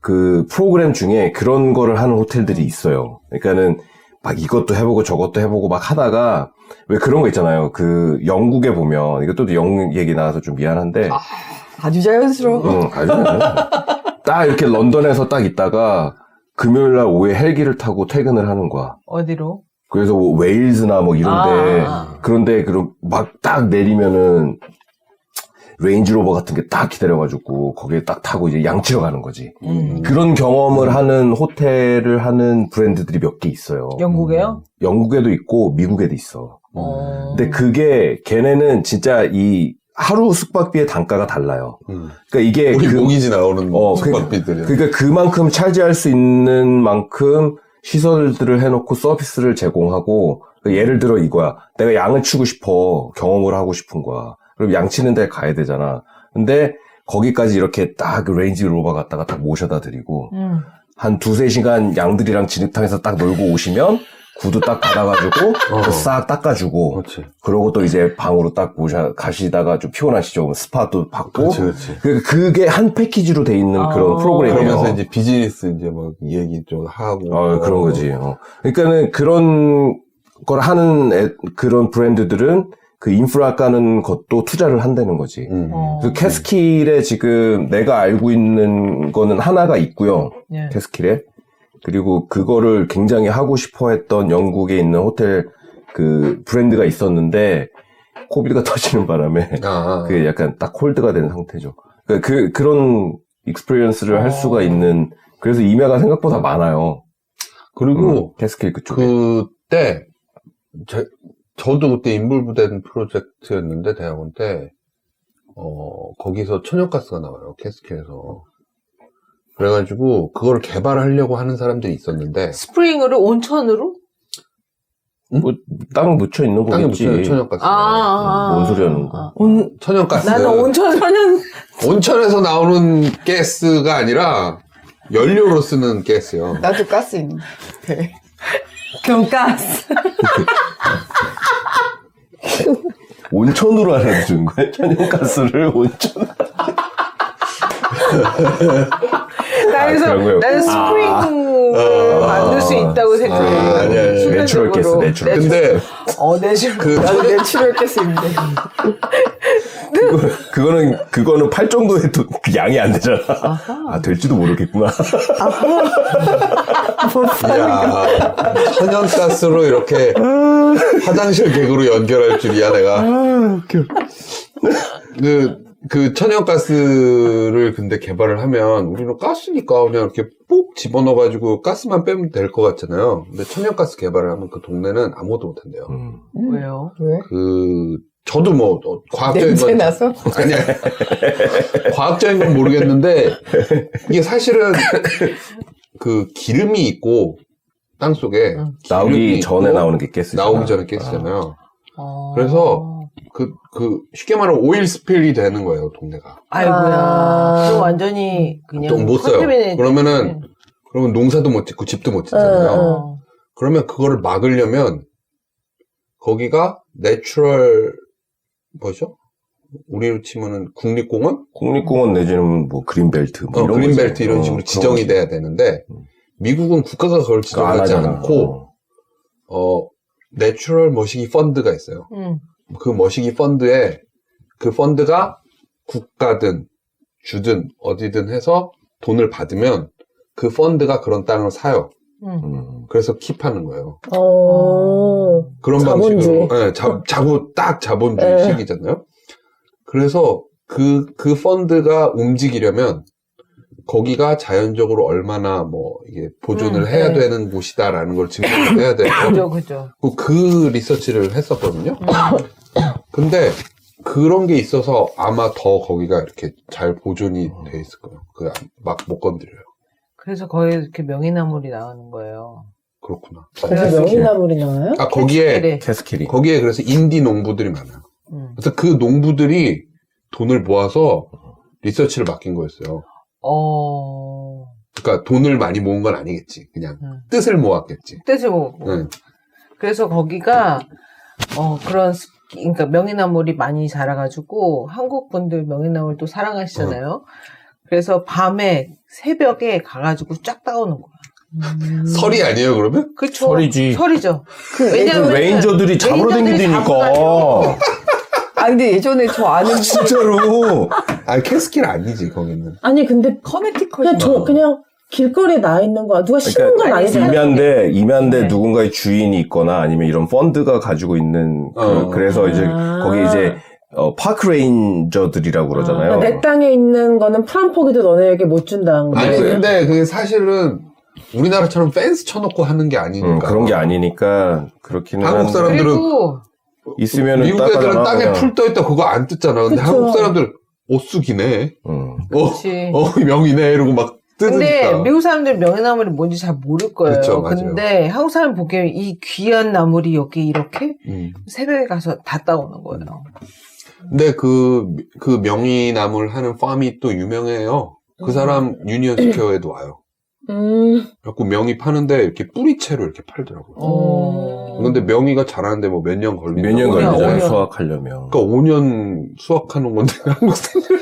Speaker 4: 그 프로그램 중에 그런 거를 하는 호텔들이 있어요. 그러니까는 막 이것도 해보고 저것도 해보고 막 하다가 왜 그런 거 있잖아요. 그 영국에 보면 이것도 영국 얘기 나와서 좀 미안한데
Speaker 3: 아주 자연스러워.
Speaker 4: 아주 딱 이렇게 런던에서 딱 있다가 금요일날 오후에 헬기를 타고 퇴근을 하는 거야.
Speaker 2: 어디로?
Speaker 4: 그래서 뭐 웨일즈나 뭐 이런데 그런데 그럼 막 딱 내리면은 레인지로버 같은 게 딱 기다려가지고 거기에 딱 타고 이제 양치러 가는 거지. 그런 경험을 하는 호텔을 하는 브랜드들이 몇 개 있어요.
Speaker 2: 영국에요?
Speaker 4: 영국에도 있고 미국에도 있어. 근데 그게 걔네는 진짜 이 하루 숙박비의 단가가 달라요. 그러니까 이게
Speaker 1: 우리 모기지 나오는 숙박비들이.
Speaker 4: 그러니까 그만큼 차지할 수 있는 만큼 시설들을 해놓고 서비스를 제공하고 예를 들어 이거야. 내가 양을 치고 싶어. 경험을 하고 싶은 거야. 그럼 양치는 데 가야 되잖아. 근데 거기까지 이렇게 딱 레인지 로버 갖다가 딱 모셔다 드리고 한 2-3시간 양들이랑 진흙탕에서 딱 놀고 오시면 구두 딱 받아가지고 싹 닦아주고
Speaker 1: 그렇지.
Speaker 4: 그러고 또 이제 방으로 딱 가시다가 좀 피곤하시죠. 그럼 스파도 받고
Speaker 1: 그렇지.
Speaker 4: 그게 한 패키지로 돼 있는 그런 프로그램이에요.
Speaker 1: 그러면서 이제 비즈니스 이제 막 얘기 좀 하고.
Speaker 4: 그런 거지. 그러니까는 그런 걸 하는 그런 브랜드들은 그 인프라 까는 것도 투자를 한다는 거지. 그 캐스킬에 지금 내가 알고 있는 거는 하나가 있고요.
Speaker 2: 네.
Speaker 4: 캐스킬에. 그리고 그거를 굉장히 하고 싶어 했던 영국에 있는 호텔 그 브랜드가 있었는데 코비드가 터지는 바람에 그게 약간 딱 홀드가 된 상태죠. 그런 익스피리언스를 할 수가 있는, 그래서 이메가 생각보다 많아요.
Speaker 1: 그리고
Speaker 4: 캐스킬 그쪽에.
Speaker 1: 그때 저도 그때 인볼브된 프로젝트였는데 대학원 때 거기서 천연가스가 나와요. 캐스킬에서. 그래가지고 그걸 개발하려고 하는 사람들이 있었는데
Speaker 2: 스프링으로 온천으로?
Speaker 4: 뭐 땅 묻혀 있는
Speaker 1: 땅에
Speaker 4: 거겠지.
Speaker 1: 묻혀요, 천연가스.
Speaker 4: 뭔 소리 하는 거.
Speaker 1: 천연가스.
Speaker 2: 나는
Speaker 1: 온천에서 나오는 가스가 아니라 연료로 쓰는 가스요.
Speaker 3: 나도 가스 있는데. 네.
Speaker 5: 돈가스.
Speaker 4: 온천으로 알아주는 거야? 천연가스를 온천.
Speaker 2: 나는 스프링을 만들 수 있다고 생각해.
Speaker 1: 아니야.
Speaker 4: 내추럴 가스, 내추럴.
Speaker 1: 근데
Speaker 3: 나도 내추럴 가스 있는데.
Speaker 4: 그거는 팔 정도의 그 양이 안 되잖아. 될지도 모르겠구나.
Speaker 1: 야, 천연가스로 이렇게 화장실 개그로 연결할 줄이야, 내가.
Speaker 4: 웃겨.
Speaker 1: 그 천연가스를 근데 개발을 하면 우리는 가스니까 그냥 이렇게 뽁 집어넣어가지고 가스만 빼면 될 것 같잖아요. 근데 천연가스 개발을 하면 그 동네는 아무것도 못한대요.
Speaker 2: 왜요?
Speaker 3: 왜?
Speaker 1: 저도 뭐 과학적인
Speaker 3: 냄새
Speaker 1: 건
Speaker 3: 나서?
Speaker 1: 아니야. 과학적인 건 모르겠는데 이게 사실은 그 기름이 있고 땅 속에
Speaker 4: 나오기 전에 나오는 게 가스잖아.
Speaker 1: 나오기 전에 가스잖아요. 그래서 그 쉽게 말하면 오일 스필이 되는 거예요, 동네가.
Speaker 2: 아이고야. 그럼 완전히 그냥
Speaker 1: 또 못 써요. 그러면 농사도 못 짓고 집도 못 짓잖아요. 그러면 그거를 막으려면 거기가 내추럴 뭐죠? 우리로 치면은 국립공원
Speaker 4: 내지는 뭐 그린벨트 뭐 이런
Speaker 1: 그린벨트
Speaker 4: 거지.
Speaker 1: 이런 식으로 지정이 돼야 되는데 미국은 국가가 그걸 지정하지 않고 내추럴 머시기 펀드가 있어요. 그 머시기 펀드에 그 펀드가 국가든 주든 어디든 해서 돈을 받으면 그 펀드가 그런 땅을 사요. 그래서 킵하는 거예요. 그런
Speaker 5: 자본주의.
Speaker 1: 방식으로. 네, 딱 자본주의식이잖아요. 그래서 그 펀드가 움직이려면 거기가 자연적으로 얼마나 이게 보존을 해야 되는 곳이다라는 걸 증명을 해야 돼요.
Speaker 2: 그죠.
Speaker 1: 그 리서치를 했었거든요. 근데 그런 게 있어서 아마 더 거기가 이렇게 잘 보존이 돼 있을 거예요. 막 못 건드려요.
Speaker 2: 그래서 거기 이렇게 명이나물이 나오는 거예요.
Speaker 1: 그렇구나.
Speaker 5: 그래서 명이나물이 나와요?
Speaker 4: 캐스킬이.
Speaker 1: 거기에 그래서 인디 농부들이 많아요. 그래서 그 농부들이 돈을 모아서 리서치를 맡긴 거였어요. 그러니까 돈을 많이 모은 건 아니겠지. 그냥 뜻을 모았겠지.
Speaker 2: 뜻을 모으고. 그래서 거기가 그러니까 명이나물이 많이 자라가지고 한국 분들 명이나물 또 사랑하시잖아요. 그래서 밤에 새벽에 가가지고 쫙 따오는 거야.
Speaker 1: 설이 아니에요, 그러면?
Speaker 2: 그쵸.
Speaker 4: 설이지.
Speaker 2: 설이죠.
Speaker 4: 왜냐면 레인저들이 잡으러 다니니까.
Speaker 3: 근데 예전에 저 아는
Speaker 4: 진짜로.
Speaker 1: 캐스킬 아니지, 거기는.
Speaker 5: 아니, 근데
Speaker 3: 커네티컷
Speaker 5: 그냥 길거리에 나 있는 거야. 누가 심은 건 아니잖아.
Speaker 4: 임야인데 누군가의 주인이 있거나 아니면 이런 펀드가 가지고 있는 그래서 이제 거기 이제 파크 레인저들이라고 그러잖아요.
Speaker 5: 내 땅에 있는 거는 프란포기도 너네에게 못 준다는 거야.
Speaker 1: 아니, 근데 그게 사실은 우리나라처럼 펜스 쳐놓고 하는 게 아니니까.
Speaker 4: 그런 게 아니니까 그렇기는
Speaker 1: 한국 사람들은
Speaker 2: 그리고
Speaker 4: 있으면은
Speaker 1: 미국 애들은 땅에
Speaker 4: 그냥.
Speaker 1: 풀 떠있다 그거 안 뜯잖아. 근데
Speaker 5: 그쵸.
Speaker 1: 한국 사람들 옷쑥이네.
Speaker 2: 그치.
Speaker 1: 명이네 이러고 막 뜯으니까.
Speaker 2: 근데 미국 사람들 명이나물이 뭔지 잘 모를 거예요.
Speaker 1: 그쵸, 맞아요.
Speaker 2: 근데 한국 사람 보기엔 이 귀한 나물이 여기 이렇게 새벽에 가서 다 따오는 거예요.
Speaker 1: 근데 그 명이나물 하는 팜이 또 유명해요. 그 사람 유니언 스퀘어에도 와요. 그래갖고 명이 파는데 이렇게 뿌리채로 이렇게 팔더라고요. 근데 명이가 자라는데 뭐 몇 년 걸린다고.
Speaker 4: 몇 년 걸리잖아요,
Speaker 2: 5년.
Speaker 4: 수확하려면.
Speaker 1: 그러니까 5년 수확하는 건데 한국 생들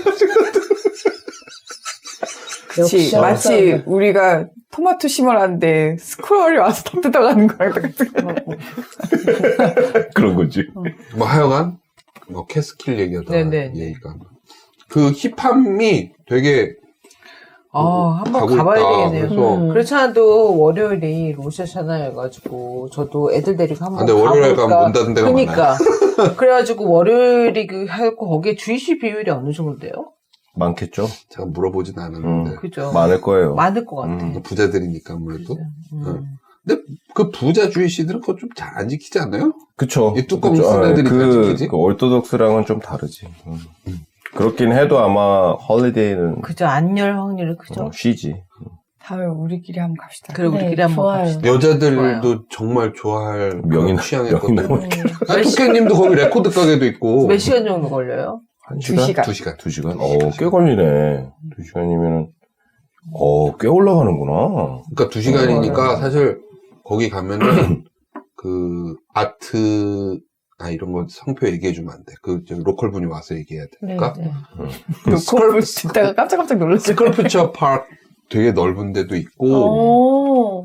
Speaker 3: 그치.
Speaker 5: 역시
Speaker 3: 마치 우리가 토마토 심으라는데 스크롤이 와서 다 뜯어가는 거랑 똑같은 거.
Speaker 4: 그런 거지.
Speaker 1: 뭐 하여간 뭐 캐스킬 얘기하다
Speaker 2: 네네.
Speaker 1: 얘기가 그 힙함이 되게
Speaker 2: 한번
Speaker 1: 가고
Speaker 2: 가봐야
Speaker 1: 있다.
Speaker 2: 되겠네요.
Speaker 1: 그래서
Speaker 2: 그렇지 않아도 월요일이 로셔샤나여가지고 저도 애들 데리고 한번
Speaker 1: 근데 월요일에
Speaker 2: 가볼까.
Speaker 1: 가면 문 닫은 데가
Speaker 2: 그러니까 그래가지고 월요일이 그 하고 거기에 주의시 비율이 어느 정도 돼요?
Speaker 4: 많겠죠?
Speaker 1: 제가 물어보진 않았는데
Speaker 2: 그죠?
Speaker 4: 많을 거예요.
Speaker 2: 많을 것 같아.
Speaker 1: 부자들이니까 아무래도.
Speaker 2: 그죠?
Speaker 1: 근데 그 부자 주의씨들은 그거 좀 잘 안 지키지 않아요?
Speaker 4: 그쵸.
Speaker 1: 이 뚜껑
Speaker 4: 그쵸.
Speaker 1: 쓴 애들이 잘 지키지?
Speaker 4: 그 orthodox랑은 좀 다르지. 그렇긴 해도 아마 홀리데이는
Speaker 2: 그죠? 안 열 확률이 크죠?
Speaker 4: 쉬지.
Speaker 3: 다음에 우리끼리 한번 갑시다.
Speaker 2: 그래 우리끼리 한번
Speaker 5: 좋아요.
Speaker 2: 갑시다.
Speaker 1: 여자들도
Speaker 2: 좋아요.
Speaker 1: 정말 좋아할
Speaker 4: 명인
Speaker 1: 취향의
Speaker 4: 명인
Speaker 1: 것들. 뚜깨님도 거기 레코드 가게도 있고.
Speaker 2: 몇 시간 정도 걸려요?
Speaker 4: 한
Speaker 3: 두 시간.
Speaker 1: 2시간.
Speaker 4: 2시간? 꽤 걸리네. 2시간이면은, 꽤 올라가는구나.
Speaker 1: 그러니까 2시간이니까 사실 거기 가면은 그 아트 이런 거 성표 얘기해주면 안 돼. 그 로컬 분이 와서 얘기해야 되니까.
Speaker 2: 네.
Speaker 3: 그걸 듣다가 깜짝깜짝 놀랐어요.
Speaker 1: 스컬프처 파크 되게 넓은 데도 있고,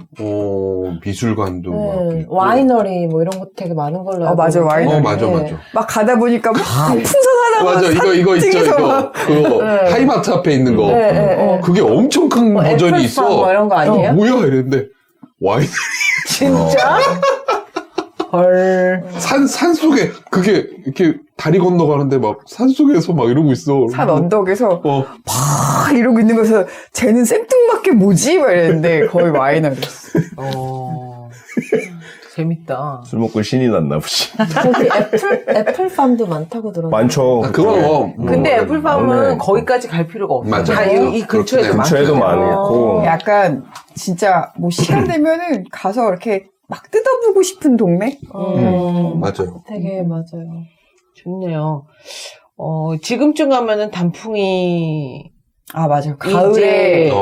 Speaker 1: 미술관도 막 있고.
Speaker 5: 와이너리 뭐 이런 것도 되게 많은 걸로 알고
Speaker 3: 맞아,
Speaker 5: 있는데.
Speaker 3: 와이너리.
Speaker 1: 맞아,
Speaker 5: 네.
Speaker 1: 맞아.
Speaker 3: 막 가다 보니까 막 풍선 하나
Speaker 1: 맞아, 이거 있죠, 이거. 그거, 하이마트 앞에 있는 거.
Speaker 5: 네, 네, 네.
Speaker 1: 그게 엄청 큰 버전이
Speaker 5: 애플팜
Speaker 1: 있어.
Speaker 5: 뭐 이런 거 아니에요?
Speaker 1: 뭐야, 이랬는데. 와인,
Speaker 2: 진짜? 헐.
Speaker 1: 산 속에, 그게, 이렇게 다리 건너가는데 막, 산 속에서 막 이러고 있어.
Speaker 3: 산 언덕에서
Speaker 1: 어,
Speaker 3: 막 이러고 있는 거에서 쟤는 생뚱맞게 뭐지? 막 이랬는데 거의 와이너리였어.
Speaker 2: 재밌다.
Speaker 4: 술 먹고 신이 났나 보지.
Speaker 5: 거기 애플팜도 많다고 들었는데.
Speaker 4: 많죠.
Speaker 1: 그건 뭐.
Speaker 2: 근데 애플팜은
Speaker 4: 네.
Speaker 2: 거기까지 갈 필요가 없어.
Speaker 1: 맞아.
Speaker 2: 다 이 근처에도
Speaker 4: 근처에도
Speaker 2: 많잖아요.
Speaker 4: 많고.
Speaker 3: 약간 진짜 뭐 시간 되면은 가서 이렇게 막 뜯어보고 싶은 동네?
Speaker 1: 맞아요.
Speaker 5: 되게 맞아요.
Speaker 2: 좋네요. 지금쯤 가면은 단풍이
Speaker 3: 아, 맞아. 가을에
Speaker 2: 이제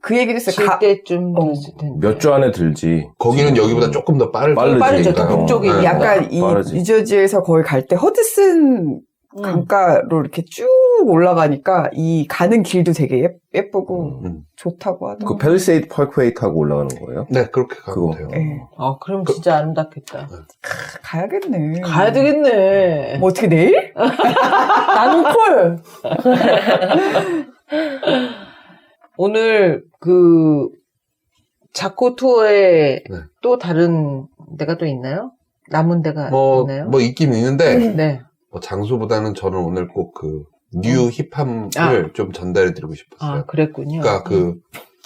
Speaker 3: 그 얘기를 했어요.
Speaker 2: 질 때쯤 됐을 텐데.
Speaker 4: 몇 주 안에 들지.
Speaker 1: 거기는 여기보다 조금 더
Speaker 4: 빠르지.
Speaker 2: 빠르죠. 더 북쪽이니까.
Speaker 3: 약간 이
Speaker 4: 빠르지.
Speaker 3: 뉴저지에서 거기 갈 때 허드슨 강가로 이렇게 쭉 올라가니까 이 가는 길도 되게 예쁘고 좋다고 하더라고요.
Speaker 4: 그 팰리세이드 파크웨이 타고 올라가는 거예요?
Speaker 1: 네, 그렇게 가면
Speaker 4: 그거.
Speaker 1: 돼요.
Speaker 3: 네.
Speaker 2: 그럼 진짜 아름답겠다.
Speaker 3: 가야겠네.
Speaker 2: 가야 되겠네.
Speaker 3: 뭐 어떻게 내일?
Speaker 5: 나는 콜!
Speaker 2: 오늘 그 자코 투어에
Speaker 1: 네.
Speaker 2: 또 다른 데가 또 있나요? 남은 데가 있나요?
Speaker 1: 뭐 있긴 있는데,
Speaker 2: 네.
Speaker 1: 뭐 장소보다는 저는 오늘 꼭 그 뉴 힙함을 좀 전달해드리고 싶었어요.
Speaker 2: 그랬군요.
Speaker 1: 그러니까 그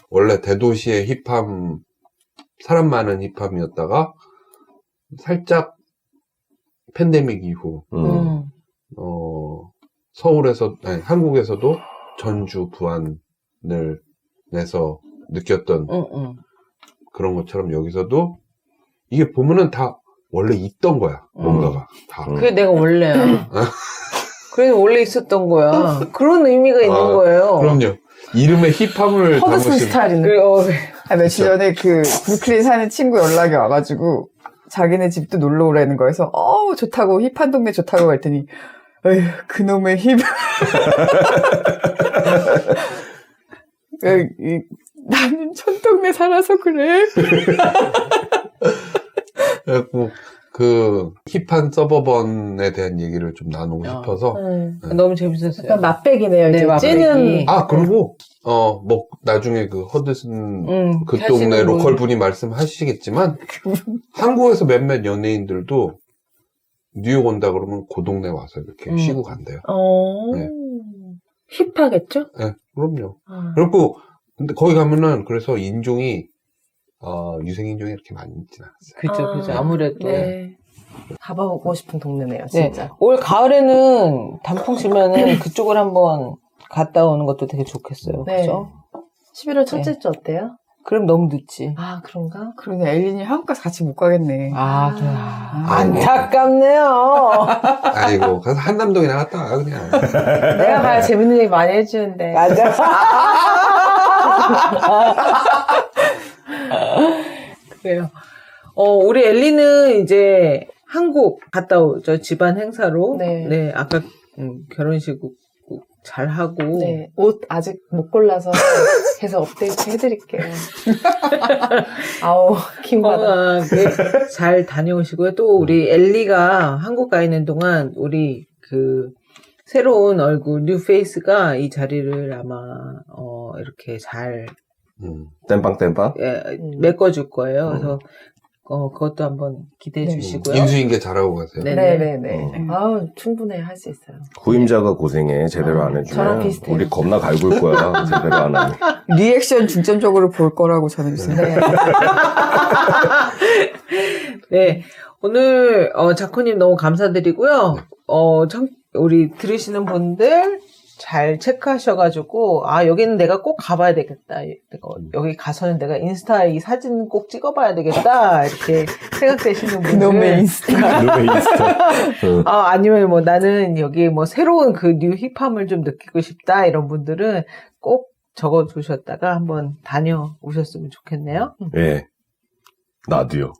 Speaker 1: 원래 대도시의 힙함, 사람 많은 힙함이었다가 살짝 팬데믹 이후 서울에서 아니, 한국에서도 전주, 부안을 내서 느꼈던 그런 것처럼 여기서도 이게 보면은 다 원래 있던 거야. 뭔가가 다.
Speaker 2: 그게 내가 원래야. 그게 원래 있었던 거야. 그런 의미가 있는 거예요.
Speaker 1: 그럼요. 이름에 힙함을
Speaker 5: 허드슨
Speaker 1: 담으신
Speaker 5: 스타일이네.
Speaker 3: 며칠 전에 그 브루클린 사는 친구 연락이 와가지고 자기네 집도 놀러 오라는 거여서 좋다고 힙한 동네 좋다고 했더니 에휴 그놈의 힙 나는 촌동네 살아서 그래.
Speaker 1: 그래갖고 그 힙한 서버번에 대한 얘기를 좀 나누고 싶어서
Speaker 2: 너무 재밌었어요.
Speaker 5: 약간 맛백이네요.
Speaker 2: 네,
Speaker 5: 이제
Speaker 2: 맛백이.
Speaker 5: 찌는.
Speaker 1: 그리고 뭐 나중에 그 허드슨 그
Speaker 2: 하시는
Speaker 1: 동네
Speaker 2: 분.
Speaker 1: 로컬 분이 말씀하시겠지만 한국에서 몇몇 연예인들도 뉴욕 온다 그러면 그 동네 와서 이렇게 쉬고 간대요. 네.
Speaker 5: 힙하겠죠?
Speaker 1: 네, 그럼요. 그리고 근데 거기 가면은 그래서 인종이 유생인종이 이렇게 많이 있진 않았어요.
Speaker 2: 그죠. 아무래도.
Speaker 5: 네. 가보고 싶은 동네네요, 진짜.
Speaker 2: 네. 올 가을에는 단풍 치면은 그쪽을 한번 갔다 오는 것도 되게 좋겠어요.
Speaker 5: 네.
Speaker 2: 그죠?
Speaker 5: 11월 첫째 주 어때요?
Speaker 2: 그럼 너무 늦지.
Speaker 5: 그런가?
Speaker 3: 그러네 엘린이 한국 가서 같이 못 가겠네.
Speaker 2: 안타깝네요.
Speaker 1: 아이고 가서 한남동이나 갔다 와 그냥.
Speaker 5: 내가 가야 재밌는 얘기 많이 해주는데.
Speaker 2: 맞아. 그래요. 우리 엘리는 이제 한국 갔다 오죠. 집안 행사로.
Speaker 5: 네.
Speaker 2: 네, 아까 결혼식 잘 하고.
Speaker 5: 네, 옷 아직 못 골라서 해서 업데이트 해드릴게요. 아우, 킹받아.
Speaker 2: 잘 다녀오시고요. 또 우리 엘리가 한국 가 있는 동안 우리 새로운 얼굴, 뉴 페이스가 이 자리를 아마, 이렇게 잘,
Speaker 4: 땜빵?
Speaker 2: 예, 메꿔줄 거예요. 그래서, 그것도 한번 기대해 주시고요.
Speaker 1: 인수인계 잘하고 가세요.
Speaker 5: 네네네. 아우, 충분히 할 수 있어요.
Speaker 4: 후임자가 고생해. 제대로 안
Speaker 5: 저랑
Speaker 4: 해주면.
Speaker 5: 비슷해요.
Speaker 4: 우리 겁나 갈굴 거야. 제대로 안 하면.
Speaker 3: 리액션 중점적으로 볼 거라고 저는 생각해요.
Speaker 2: 네. 오늘, 자코님 너무 감사드리고요. 우리 들으시는 분들 잘 체크하셔가지고, 여기는 내가 꼭 가봐야 되겠다. 여기 가서는 내가 인스타에 이 사진 꼭 찍어봐야 되겠다. 이렇게 생각되시는 분들.
Speaker 3: 놈의 인스타.
Speaker 2: 아니면 뭐 나는 여기 뭐 새로운 그 뉴 힙함을 좀 느끼고 싶다. 이런 분들은 꼭 적어두셨다가 한번 다녀오셨으면 좋겠네요.
Speaker 4: 예. 나도요.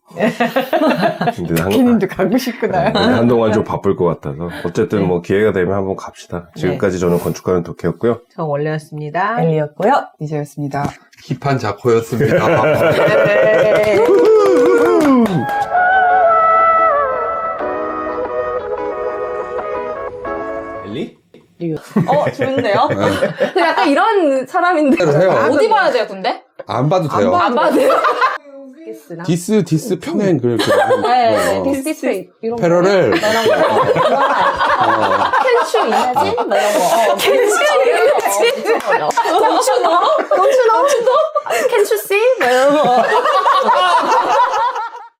Speaker 4: 근데
Speaker 3: 키님도 가고 싶구나.
Speaker 4: 한동안 좀 바쁠 것 같아서. 어쨌든 뭐 기회가 되면 한번 갑시다. 지금까지 저는 건축가는 도케였고요.
Speaker 2: 저 원래였습니다.
Speaker 5: 엘리였고요.
Speaker 3: 이제였습니다.
Speaker 1: 힙한 자코였습니다.
Speaker 2: 네.
Speaker 4: 엘리?
Speaker 6: 좋은데요? 약간 이런 사람인데.
Speaker 1: 해요.
Speaker 6: 어디 봐야 돼요, 근데?
Speaker 1: 안 봐도 돼요.
Speaker 6: 안 봐도 돼요?
Speaker 1: 디스 평행 그렇게.
Speaker 6: 네, 디스 이런 거.
Speaker 1: 패러렐.
Speaker 6: 캔슈 이마진? 뭐 이런 거. 캔슈 이마진? 던추너? 캔슈씨? 뭐 이런 거.